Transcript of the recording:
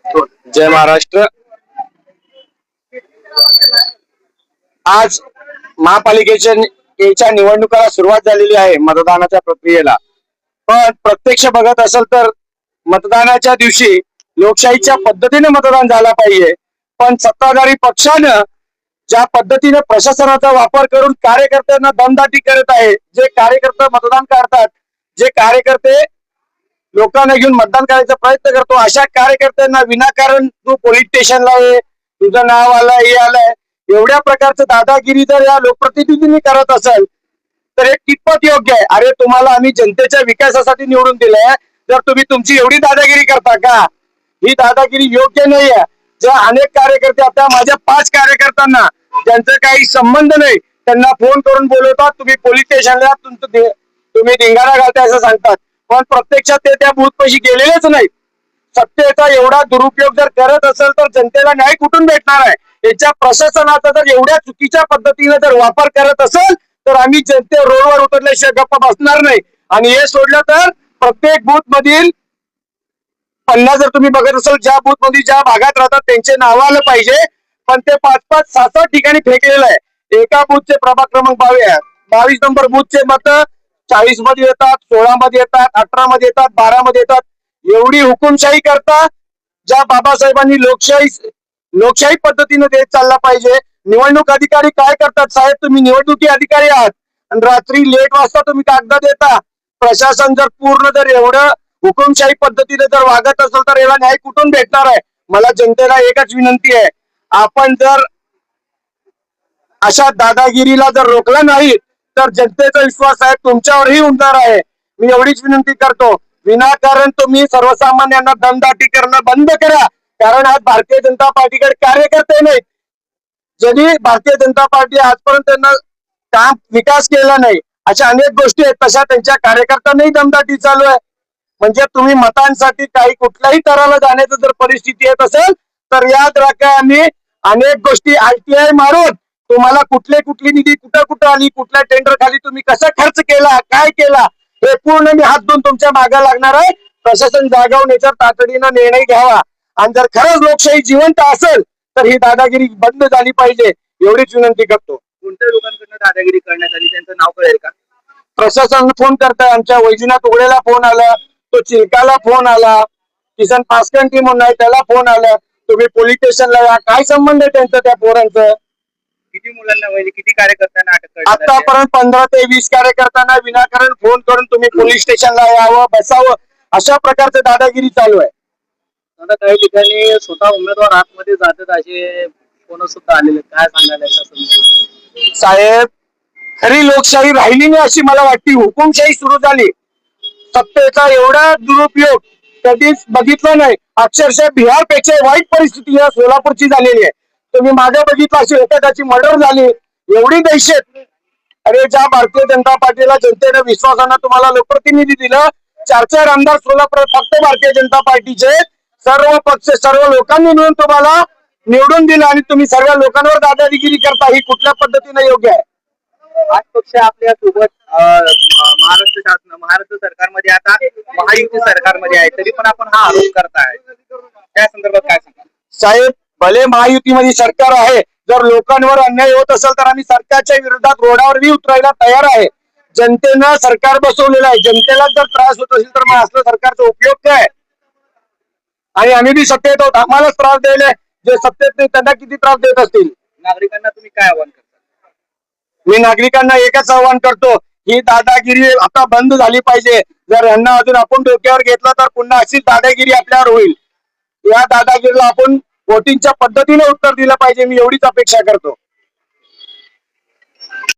जय महाराष्ट्र। आज महापालिकेच्या निवडणुकाला सुरुवात झालेली आहे मतदानाच्या प्रक्रियेला। पण प्रत्यक्ष बघत असेल तर मतदानाच्या दिवशी लोकशाहीच्या पद्धतीने मतदान झालं पाहिजे, पण सत्ताधारी पक्षानं ज्या पद्धतीने प्रशासनाचा वापर करून कार्यकर्त्यांना दमदाटी करत आहे, जे कार्यकर्ते मतदान करतात, जे कार्यकर्ते लोकांना घेऊन मतदान करायचा प्रयत्न करतो, अशा कार्यकर्त्यांना विनाकारण तू पोलीस स्टेशनला आहे, तुझं नाव आलंय, हे आलंय, एवढ्या प्रकारचं दादागिरी जर या लोकप्रतिनिधींनी करत असेल तर हे कितपत योग्य आहे? अरे तुम्हाला आम्ही जनतेच्या विकासासाठी निवडून दिलंय, जर तुम्ही तुमची एवढी दादागिरी करता का? ही दादागिरी योग्य नाही आहे। ज्या अनेक कार्यकर्ते, आता माझ्या 5 कार्यकर्त्यांना ज्यांचा काही संबंध नाही त्यांना फोन करून बोलवतात, तुम्ही पोलीस स्टेशनला तुम्ही धिंगाणा घालताय असं सांगतात, पण प्रत्यक्षात ते त्या बूथ पाशी गेलेलेच नाही। सत्तेचा एवढा दुरुपयोग जर करत असेल तर जनतेला न्याय कुठून भेटणार आहे? याच्या प्रशासनाचा जर एवढ्या चुकीच्या पद्धतीने जर वापर करत असेल तर आम्ही जनते रोडवर उतरल्याशिवाय गप्प बसणार नाही। आणि हे सोडलं तर प्रत्येक बूथ मधील 50 जर तुम्ही बघत असाल, ज्या बूथ मध्ये ज्या भागात राहतात त्यांचे नाव आलं पाहिजे, पण ते 5-5, 6-6 ठिकाणी फेकलेलं आहे। एका बूथचे प्रभाग क्रमांक 22 नंबर बूथचे मत 40 मध्ये येतात, 16 मध्ये येतात, 18 मध्ये येतात, 12 मध्ये येतात। एवढी हुकुमशाही करता ज्या बाबासाहेबांनी लोकशाही पद्धतीने देश चालला पाहिजे। निवडणूक अधिकारी काय करतात? साहेब तुम्ही निवडणुकी अधिकारी आहात आणि रात्री लेट वाजता तुम्ही कागद देता। प्रशासन जर पूर्ण जर एवढं हुकुमशाही पद्धतीने जर वागत असेल तर याला न्याय कुठून भेटणार आहे? मला जनतेला एकच विनंती आहे, आपण जर अशा दादागिरीला जर रोखला नाही तर जनतेचा विश्वास आहे तुमच्यावरही उमटणार आहे। मी एवढीच विनंती करतो, विनाकारण तुम्ही सर्वसामान्यांना दमदाटी करणं बंद करा, कारण आज भारतीय जनता पार्टीकडे कार्यकर्ते नाहीत। ज्यांनी भारतीय जनता पार्टी आजपर्यंत त्यांना काम विकास केला नाही, अशा अनेक गोष्टी आहेत, तशा त्यांच्या कार्यकर्त्यांनाही दमदाटी चालू आहे। म्हणजे तुम्ही मतांसाठी काही कुठल्याही तराला जाण्याची जर परिस्थिती येत असेल तर याद राखा, आम्ही अनेक गोष्टी ITI मारून तुम्हाला कुठली निधी कुठं कुठं आली, कुठल्या टेंडर खाली तुम्ही कसा खर्च केला, काय केला, हे पूर्ण मी हात धुवून तुमच्या मागे लागणार आहे। प्रशासन जागावून याच्यावर तातडीनं निर्णय घ्यावा आणि जर खरंच लोकशाही जिवंत असेल तर ही दादागिरी बंद झाली पाहिजे, एवढीच विनंती करतो। कोणत्या लोकांकडून दादागिरी करण्यात आली त्यांचं नाव कळेल का? प्रशासन फोन करताय, आमच्या वैजनाथ उगडेला फोन आला, तो चिलकाला फोन आला, किसन पासकंटी म्हणून आहे त्याला फोन आला, तुम्ही पोलीस स्टेशनला या, काय संबंध आहे त्यांचं त्या पोरांचं? किती मुलांना म्हणजे किती कार्यकर्त्यांना अटक करण्यात आली? आतापर्यंत 15 ते 20 कार्यकर्त्यांना विनाकारण फोन करून तुम्ही पोलीस स्टेशनला यावं, बसावं, अशा प्रकारचे दादागिरी चालू आहे। आता काही ठिकाणी स्वतः उमेदवार आतमध्ये जातात असे फोन सुद्धा आलेले, काय सांगायला याच्या? साहेब खरी लोकशाही राहिली नाही अशी मला वाटते, हुकुमशाही सुरू झाली। सत्तेचा एवढा दुरुपयोग कधीच बघितला नाही। अक्षरशः बिहारपेक्षा वाईट परिस्थिती या सोलापूरची झालेली आहे। तुम्ही मागे बघितलं अशी एखाद्याची मर्डर झाली, एवढी दहशत। अरे ज्या भारतीय जनता पार्टीला जनतेने विश्वासानं तुम्हाला लोकप्रतिनिधी दिलं, 4 आमदार सोलापूर फक्त भारतीय जनता पार्टीचे, सर्व पक्ष सर्व लोकांनी मिळून तुम्हाला निवडून दिलं आणि तुम्ही सर्व लोकांवर दादागिरी करता, ही कुठल्या पद्धतीने योग्य आहे? 8 पक्ष आपल्या सोबत महाराष्ट्र सरकारमध्ये आता महायुती सरकारमध्ये आहे, तरी पण आपण हा आरोप करताय, त्या संदर्भात काय सांगा? साहेब भले महायुतीमध्ये सरकार आहे, जर लोकांवर अन्याय होत असेल तर आम्ही सरकारच्या विरोधात रोडावरही उतरायला तयार आहे। जनतेनं सरकार बसवलेलं आहे, जनतेला जर त्रास होत असेल तर मग असलं सरकारचा उपयोग काय? आणि आम्ही बी सत्तेत आहोत, आम्हालाच त्रास द्यायला, जे सत्तेत नाही त्यांना किती त्रास देत असतील? नागरिकांना तुम्ही काय आवाहन करता? मी नागरिकांना एकच आवाहन करतो, ही दादागिरी आता बंद झाली पाहिजे। जर यांना अजून आपण डोक्यावर घेतलं तर पुन्हा अशीच दादागिरी आपल्यावर होईल। या दादागिरीला आपण वोटिंगच्या पद्धतीने उत्तर दिलं पाहिजे, मी एवढीच अपेक्षा करतो।